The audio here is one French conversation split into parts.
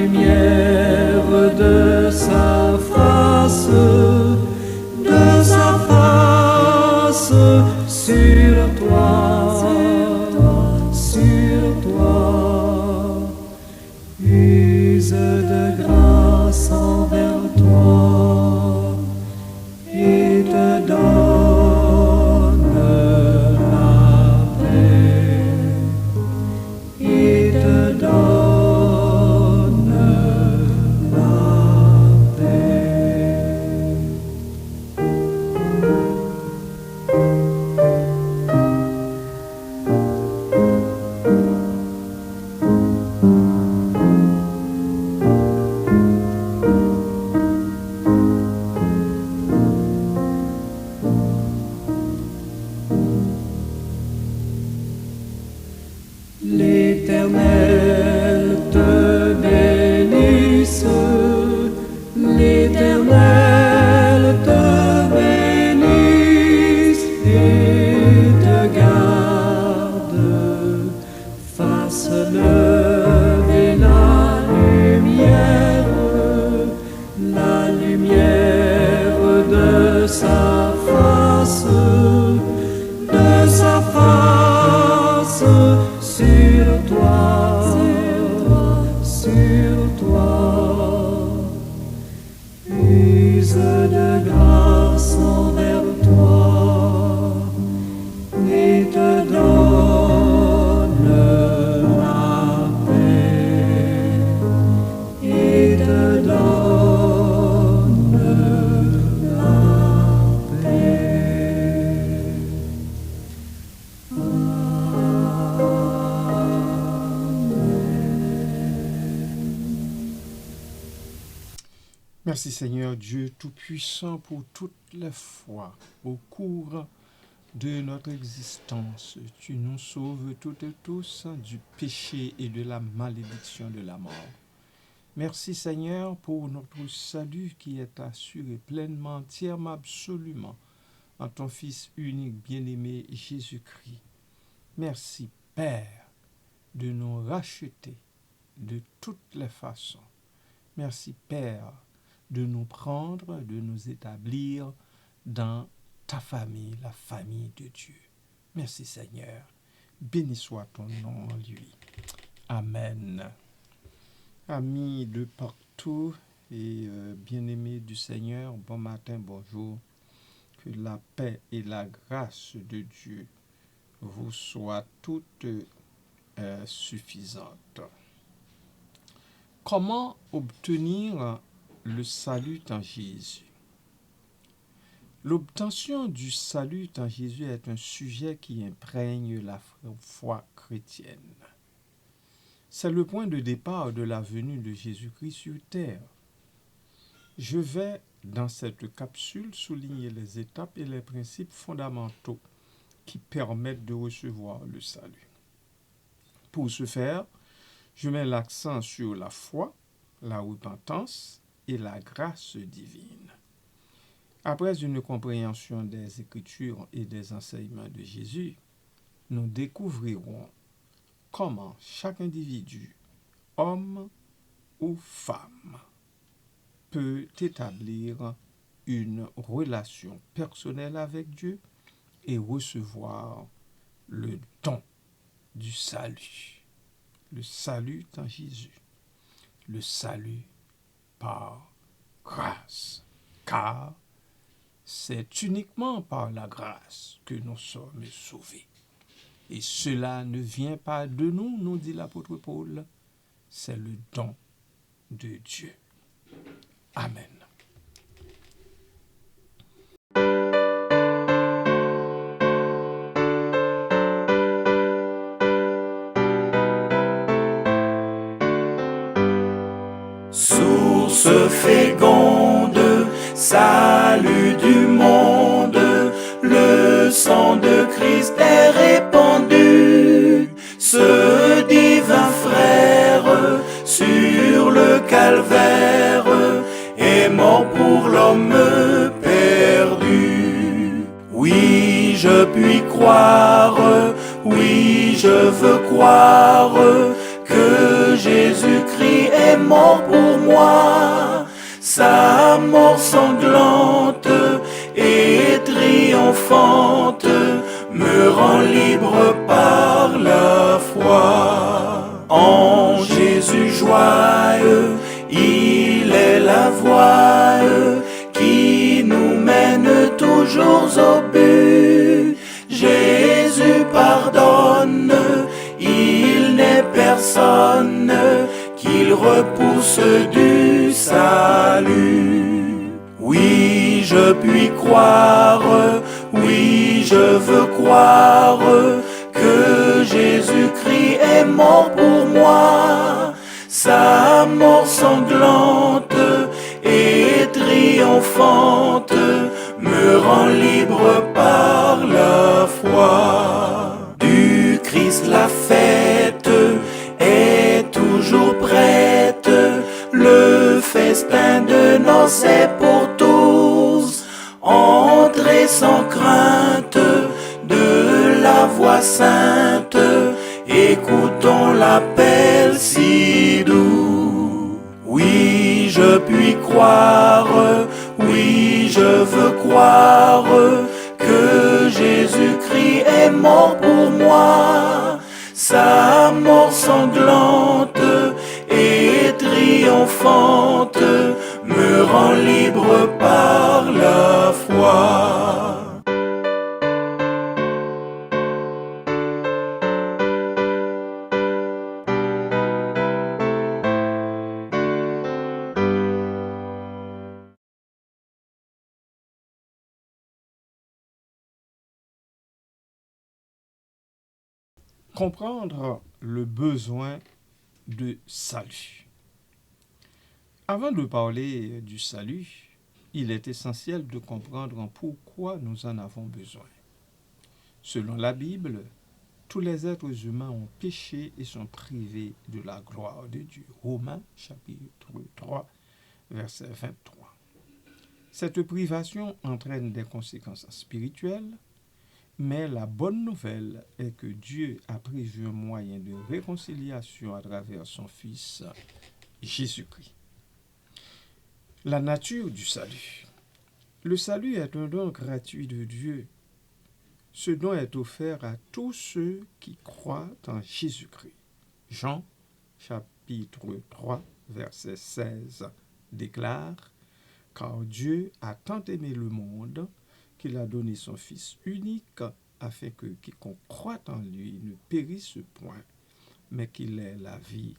lumière de sa face sur toi, use de grâce envers toi et te donne la paix, et te donne la paix. L'Éternel te bénisse, l'Éternel te bénisse et te garde, fasse lever la lumière de sa face sur toi, use de grâce envers toi et te donne la paix, et te donne la paix. Merci Seigneur Dieu Tout-Puissant pour toutes les fois au cours de notre existence. Tu nous sauves toutes et tous du péché et de la malédiction de la mort. Merci Seigneur pour notre salut qui est assuré pleinement, entièrement, absolument en ton Fils unique bien-aimé Jésus-Christ. Merci Père de nous racheter de toutes les façons. Merci Père de nous prendre, de nous établir dans ta famille, la famille de Dieu. Merci Seigneur. Béni soit ton nom en lui. Amen. Amis de partout et bien-aimés du Seigneur, bon matin, bonjour. Que la paix et la grâce de Dieu vous soient toutes suffisantes. Comment obtenir le salut en Jésus? L'obtention du salut en Jésus est un sujet qui imprègne la foi chrétienne. C'est le point de départ de la venue de Jésus-Christ sur terre. Je vais, dans cette capsule, souligner les étapes et les principes fondamentaux qui permettent de recevoir le salut. Pour ce faire, je mets l'accent sur la foi, la repentance et la grâce divine. Après une compréhension des Écritures et des enseignements de Jésus, nous découvrirons comment chaque individu, homme ou femme, peut établir une relation personnelle avec Dieu et recevoir le don du salut. Le salut en Jésus. Le salut par grâce. Car c'est uniquement par la grâce que nous sommes sauvés. Et cela ne vient pas de nous, nous dit l'apôtre Paul, c'est le don de Dieu. Amen. Source féconde, salut du monde, le sang de Christ est répandu. Ce divin frère sur le calvaire est mort pour l'homme perdu. Oui, je puis croire, oui, je veux croire que Jésus-Christ est est mort pour moi. Sa mort sanglante et triomphante me rend libre par la foi. En Jésus joyeux, il est la voie qui nous mène toujours au but. Jésus pardonne, il n'est personne qu'il repousse du salut. Oui, je puis croire, oui, je veux croire que Jésus-Christ est mort pour moi. Sa mort sanglante et triomphante me rend libre par la foi. Du Christ la fête est toujours prête, le festin de noces est pour tous. Entrez sans crainte de la voix sainte, écoutons l'appel si doux. Oui, je puis croire, oui, je veux croire que Jésus-Christ est mort pour moi. Sa mort sanglante et triomphante me rend libre par la foi. Comprendre le besoin de salut. Avant de parler du salut, il est essentiel de comprendre pourquoi nous en avons besoin. Selon la Bible, tous les êtres humains ont péché et sont privés de la gloire de Dieu. Romains chapitre 3, verset 23. Cette privation entraîne des conséquences spirituelles, mais la bonne nouvelle est que Dieu a prévu un moyen de réconciliation à travers son Fils Jésus-Christ. La nature du salut. Le salut est un don gratuit de Dieu. Ce don est offert à tous ceux qui croient en Jésus-Christ. Jean chapitre 3, verset 16 déclare « Car Dieu a tant aimé le monde qu'il a donné son Fils unique afin que quiconque croit en lui ne périsse point, mais qu'il ait la vie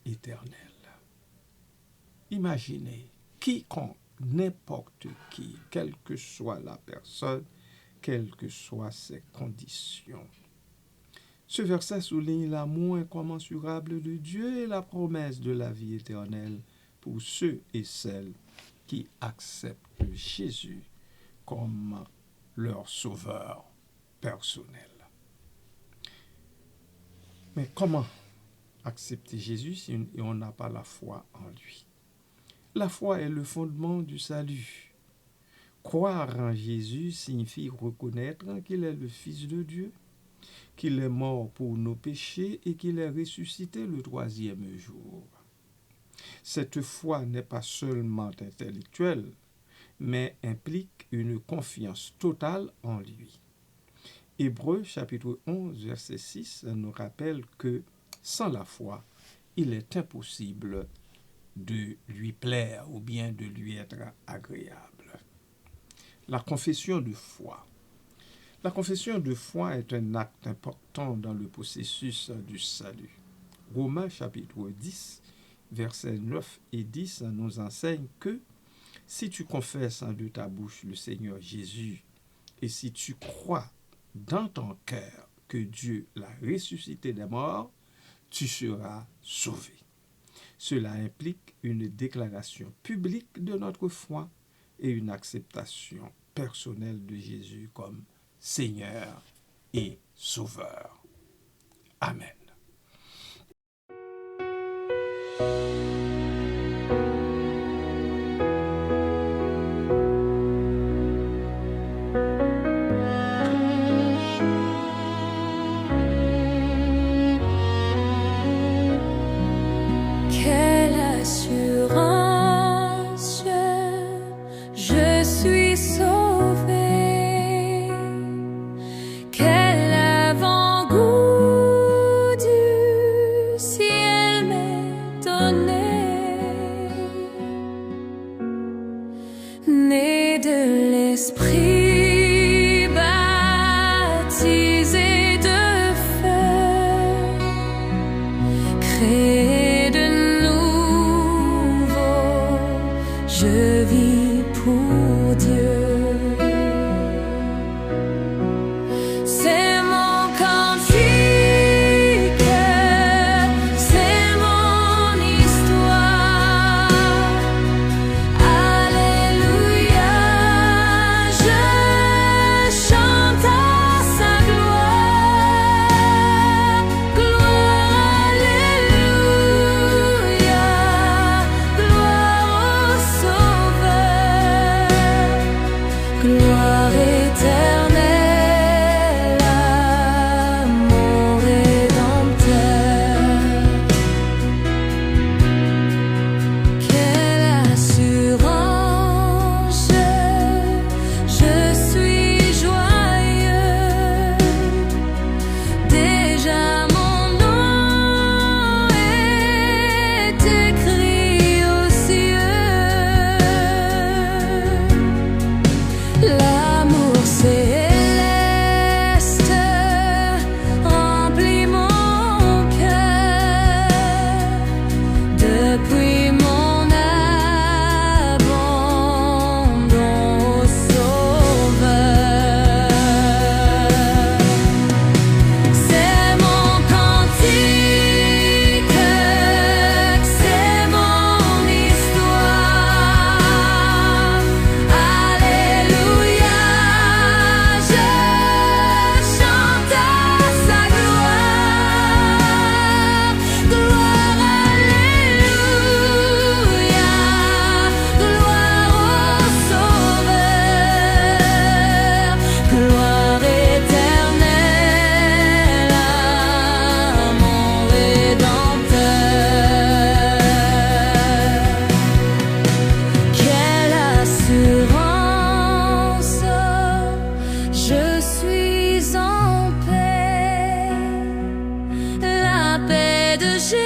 éternelle. » Imaginez, quiconque, n'importe qui, quelle que soit la personne, quelles que soient ses conditions. Ce verset souligne l'amour incommensurable de Dieu et la promesse de la vie éternelle pour ceux et celles qui acceptent Jésus comme leur sauveur personnel. Mais comment accepter Jésus si on n'a pas la foi en lui? La foi est le fondement du salut. Croire en Jésus signifie reconnaître qu'il est le Fils de Dieu, qu'il est mort pour nos péchés et qu'il est ressuscité le troisième jour. Cette foi n'est pas seulement intellectuelle, mais implique une confiance totale en lui. Hébreux chapitre 11, verset 6 nous rappelle que sans la foi, il est impossible de lui plaire ou bien de lui être agréable. La confession de foi. La confession de foi est un acte important dans le processus du salut. Romains chapitre 10, versets 9 et 10 nous enseigne que si tu confesses de ta bouche le Seigneur Jésus et si tu crois dans ton cœur que Dieu l'a ressuscité des morts, tu seras sauvé. Cela implique une déclaration publique de notre foi et une acceptation personnelle de Jésus comme Seigneur et Sauveur. Amen. Quelle créé de nouveau, je vis pour Dieu. C'est mon cantique, c'est mon histoire. Alléluia, je chante à sa gloire. Gloire, alléluia, gloire au Sauveur. Gloire éternelle à mon Rédempteur. Quelle assurance, je suis joyeux. Déjà mon nom est écrit aux cieux. L'amour céleste remplit mon cœur depuis mon abandon au Sauveur. C'est mon cantique, c'est mon histoire. Alléluia, je chante à sa gloire. Gloire, alléluia, gloire au Sauveur. Gloire éternelle à mon Rédempteur. Quelle assurance, je suis en paix. La paix de Jésus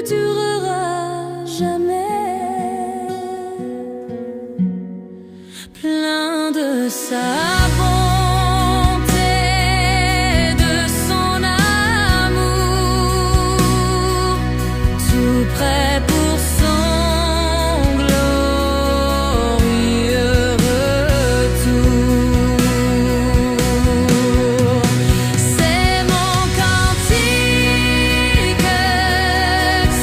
durera jamais. Plein de sa bonté, de son amour, tout prêt pour son glorieux retour. C'est mon cantique,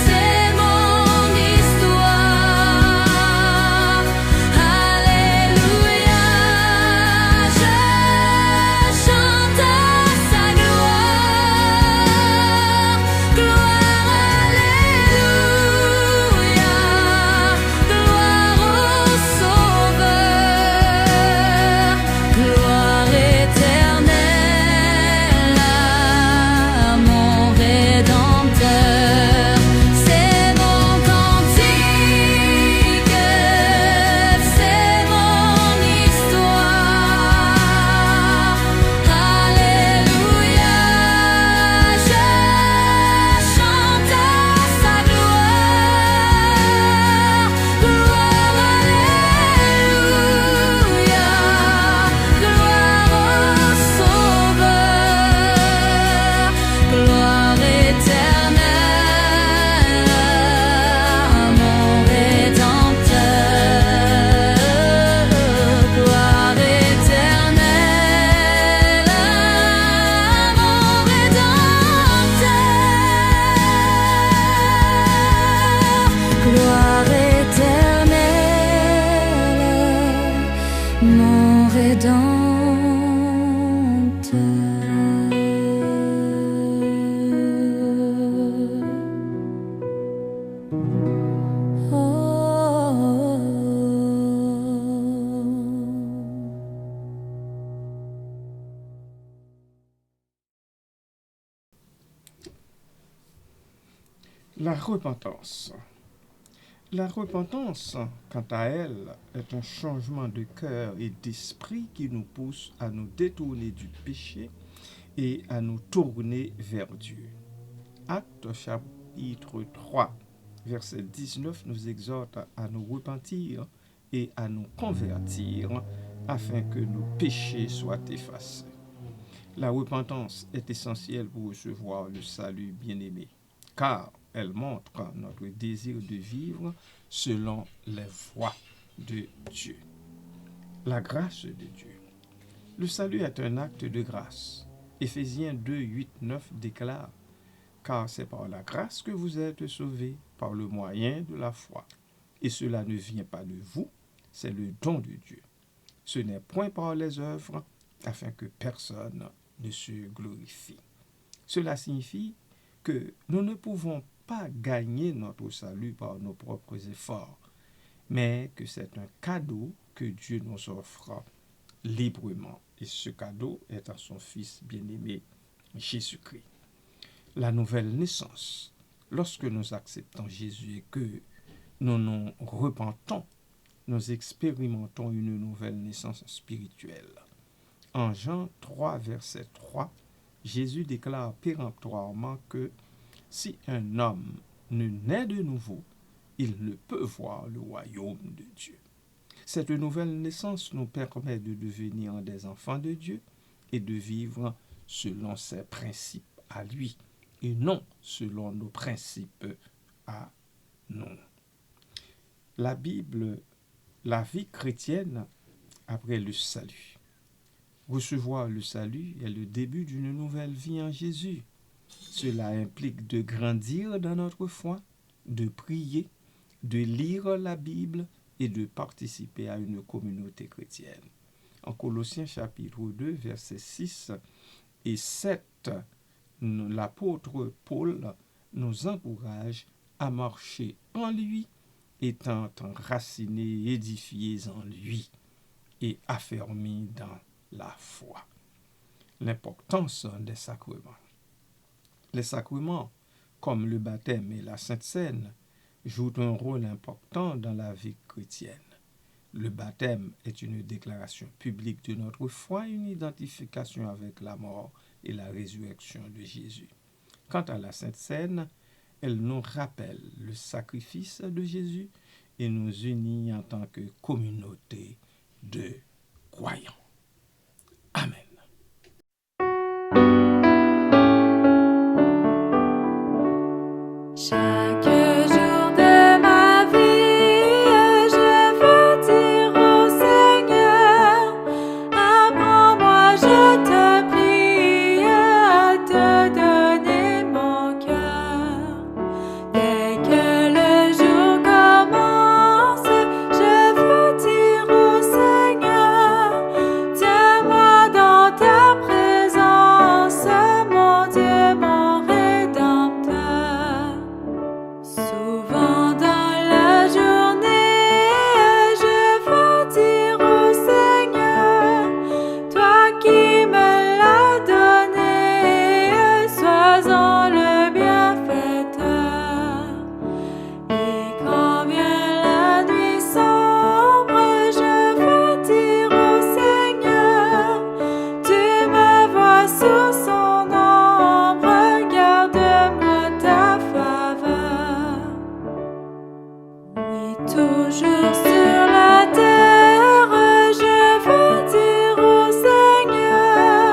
c'est mon histoire. Alléluia, je chante à sa gloire. Gloire, alléluia, gloire au Sauveur. Gloire éternelle à mon Rédempteur. C'est mon cantique, c'est mon histoire. Alléluia, je chante à sa gloire. Gloire, alléluia, gloire au Sauveur. Gloire éternelle à mon Rédempteur. Gloire éternelle à mon Rédempteur. Gloire éternelle, mon La repentance. La repentance, quant à elle, est un changement de cœur et d'esprit qui nous pousse à nous détourner du péché et à nous tourner vers Dieu. Actes chapitre 3, verset 19 nous exhorte à nous repentir et à nous convertir afin que nos péchés soient effacés. La repentance est essentielle pour recevoir le salut bien-aimé, car elle montre notre désir de vivre selon les voies de Dieu. La grâce de Dieu. Le salut est un acte de grâce. Éphésiens 2, 8, 9 déclare « Car c'est par la grâce que vous êtes sauvés, par le moyen de la foi. Et cela ne vient pas de vous, c'est le don de Dieu. Ce n'est point par les œuvres, afin que personne ne se glorifie. » Cela signifie que nous ne pouvons pas gagner notre salut par nos propres efforts, mais que c'est un cadeau que Dieu nous offre librement. Et ce cadeau est en son Fils bien-aimé, Jésus-Christ. La nouvelle naissance. Lorsque nous acceptons Jésus et que nous nous repentons, nous expérimentons une nouvelle naissance spirituelle. En Jean 3, verset 3, Jésus déclare péremptoirement que si un homme ne naît de nouveau, il ne peut voir le royaume de Dieu. Cette nouvelle naissance nous permet de devenir des enfants de Dieu et de vivre selon ses principes à lui et non selon nos principes à nous. La Bible, la vie chrétienne après le salut. Recevoir le salut est le début d'une nouvelle vie en Jésus. Cela implique de grandir dans notre foi, de prier, de lire la Bible et de participer à une communauté chrétienne. En Colossiens chapitre 2, versets 6 et 7, l'apôtre Paul nous encourage à marcher en lui, étant enracinés, édifiés en lui et affermis dans la foi. L'importance des sacrements. Les sacrements, comme le baptême et la Sainte Seine, jouent un rôle important dans la vie chrétienne. Le baptême est une déclaration publique de notre foi, une identification avec la mort et la résurrection de Jésus. Quant à la Sainte Seine, elle nous rappelle le sacrifice de Jésus et nous unit en tant que communauté de croyants. Amen. Chaque jour de ma vie, je veux dire au Seigneur, apprends-moi, je te prie, à te donner mon cœur. Dès que le jour commence, je veux dire au Seigneur, tiens-moi dans ta présence, mon Dieu, mon Rédempteur. Souvent dans la journée, je veux dire au Seigneur, toi qui me l'as donné, sois-en le bienfaiteur. Et quand vient la nuit sombre, je veux dire au Seigneur, tu me vois sous son ombre, garde-moi ta faveur. Oui, toujours sur la terre, je veux dire au Seigneur,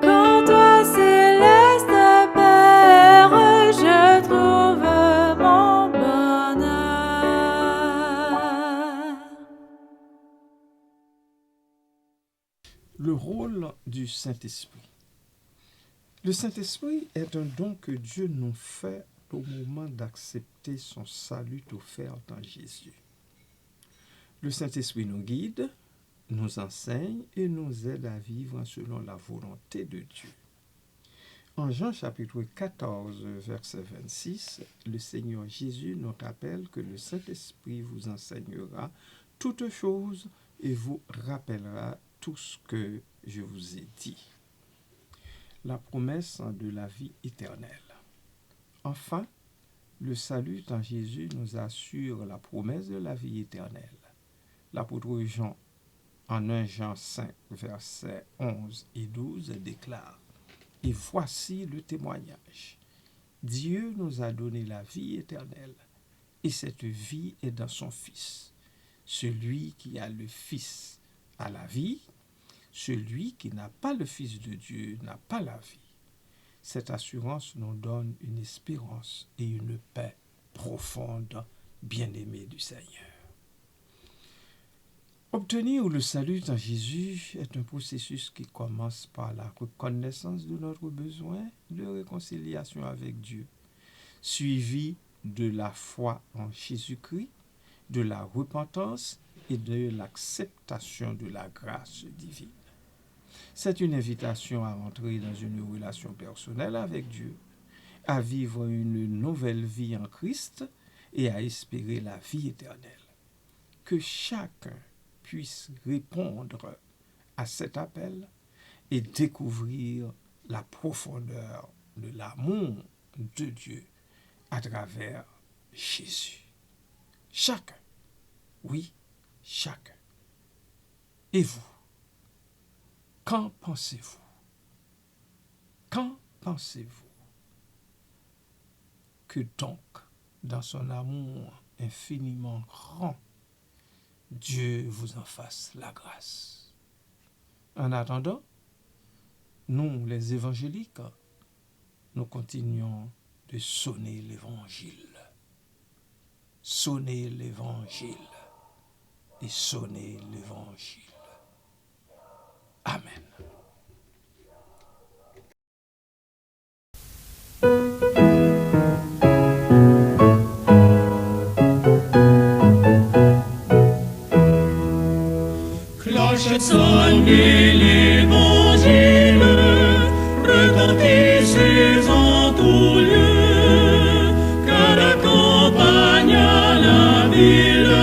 quand toi céleste Père, je trouve mon bonheur. Le rôle du Saint-Esprit. Le Saint-Esprit est un don que Dieu nous fait au moment d'accepter son salut offert en Jésus. Le Saint-Esprit nous guide, nous enseigne et nous aide à vivre selon la volonté de Dieu. En Jean chapitre 14, verset 26, le Seigneur Jésus nous rappelle que le Saint-Esprit vous enseignera toutes choses et vous rappellera tout ce que je vous ai dit. La promesse de la vie éternelle. Enfin, le salut en Jésus nous assure la promesse de la vie éternelle. L'apôtre Jean, en 1 Jean 5, versets 11 et 12, déclare « Et voici le témoignage. Dieu nous a donné la vie éternelle, et cette vie est dans son Fils. Celui qui a le Fils a la vie, Celui qui n'a pas le Fils de Dieu n'a pas la vie. Cette assurance nous donne une espérance et une paix profonde, bien-aimés du Seigneur. Obtenir le salut en Jésus est un processus qui commence par la reconnaissance de notre besoin de réconciliation avec Dieu, suivi de la foi en Jésus-Christ, de la repentance et de l'acceptation de la grâce divine. C'est une invitation à entrer dans une relation personnelle avec Dieu, à vivre une nouvelle vie en Christ et à espérer la vie éternelle. Que chacun puisse répondre à cet appel et découvrir la profondeur de l'amour de Dieu à travers Jésus. Chacun, oui, chacun. Et vous, qu'en pensez-vous? Qu'en pensez-vous? Que donc, dans son amour infiniment grand, Dieu vous en fasse la grâce. En attendant, nous, les évangéliques, nous continuons de sonner l'évangile. Sonner l'évangile et sonner l'évangile. Amen. Cloche sonnez l'évangile, retentissez en tout lieu, que la campagne à la ville,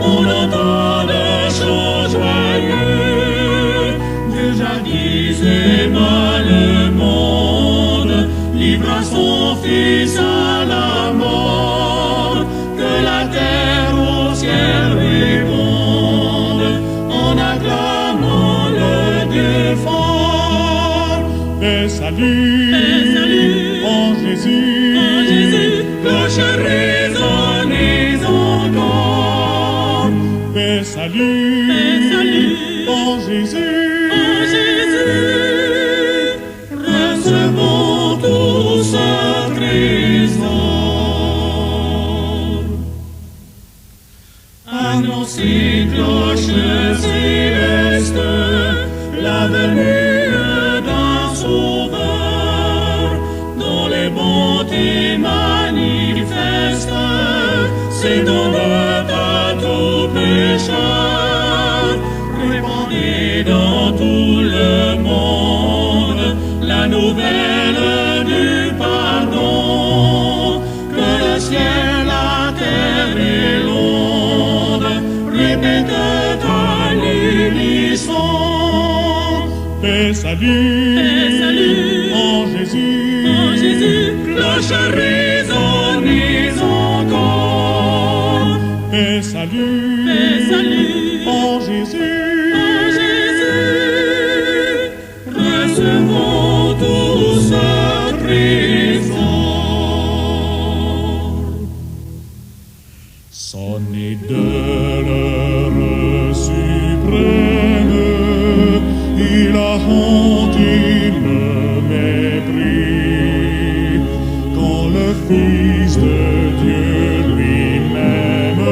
on entend des chants joyeux. Déjà disait bas le monde, livra son fils à la mort, que la terre au ciel réponde, en acclamant le Dieu fort. Paix, salut, en Jésus, Cloche résonnez encore. Paix, salut, en Jésus, recevons tout ce trésor. Annoncez cloche céleste la venue d'un sauveur, dont les bontés manifestes s'étendent à tout pécheur. Répandez dans tout le monde la nouvelle du pardon, que le ciel, la terre et l'onde répètent à l'unisson. paix, salut, en Jésus, Cloche résonnez encore. paix, salut, en Jésus, Recevons tout ce trésor. sonnez de l'heure suprême, il a honté le mépris, quand le Fils de Dieu lui-même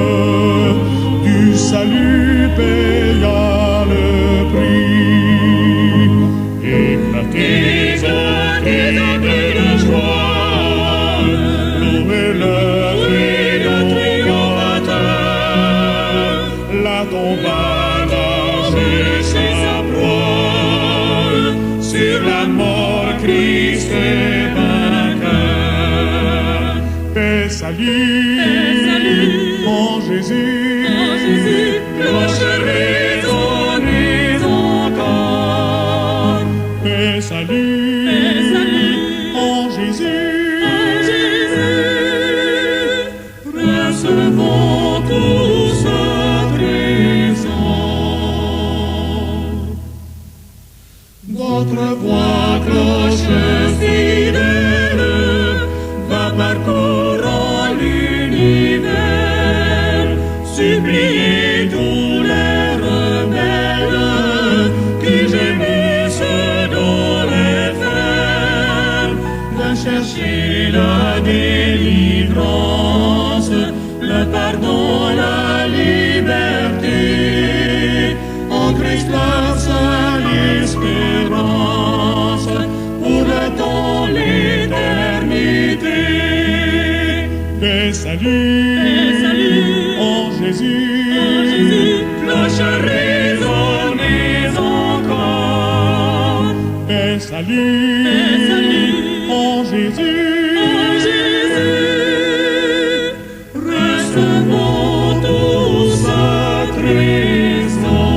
du salut paya le prix. Éclatez de joie, louez le triomphateur, la tombe a lâché sa proie, sur la mort Christ est vainqueur. Paix, salut, en Jésus, Cloche résonnez encore. paix, salut, en Jésus, Recevons tout ce trésor. Votre voix, cloche fidèle, va parcourant l'univers, suppliez tous les rebelles qui chercher la délivrance, le pardon, la liberté. En Christ la seule espérance, pour le temps, l'éternité. Des saluts, en Jésus, cloche résonnez encore. Des saluts, en Jésus, recevons tout sa trésor.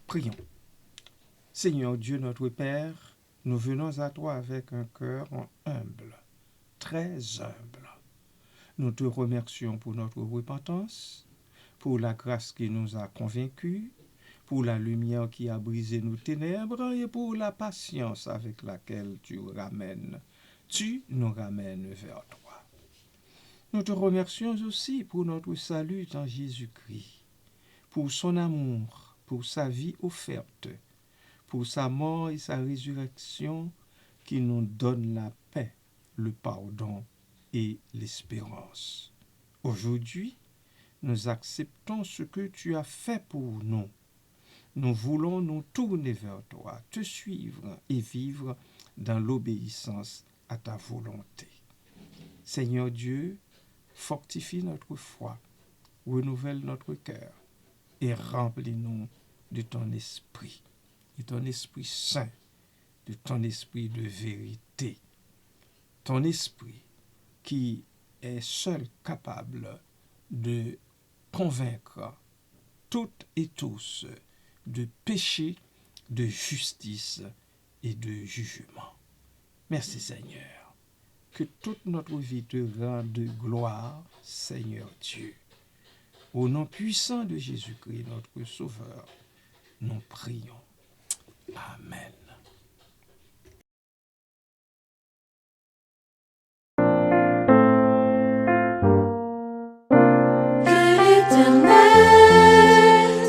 Prions. Seigneur Dieu notre Père, nous venons à toi avec un cœur humble, très humble. Nous te remercions pour notre repentance, pour la grâce qui nous a convaincus, pour la lumière qui a brisé nos ténèbres et pour la patience avec laquelle tu nous ramènes vers toi. Nous te remercions aussi pour notre salut en Jésus-Christ, pour son amour, pour sa vie offerte, pour sa mort et sa résurrection qui nous donne la paix, le pardon et l'espérance. Aujourd'hui, nous acceptons ce que tu as fait pour nous. Nous voulons nous tourner vers toi, te suivre et vivre dans l'obéissance à ta volonté. Seigneur Dieu, fortifie notre foi, renouvelle notre cœur et remplis-nous de ton esprit saint, de ton esprit de vérité, ton esprit qui est seul capable de convaincre toutes et tous de péché, de justice et de jugement. Merci Seigneur, que toute notre vie te rende gloire, Seigneur Dieu. Au nom puissant de Jésus-Christ, notre Sauveur, nous prions. Amen. Que l'Éternel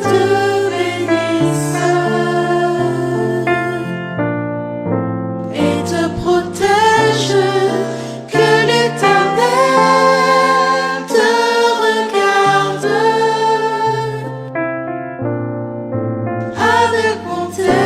te bénisse et te protège. Que l'Éternel te regarde avec bonté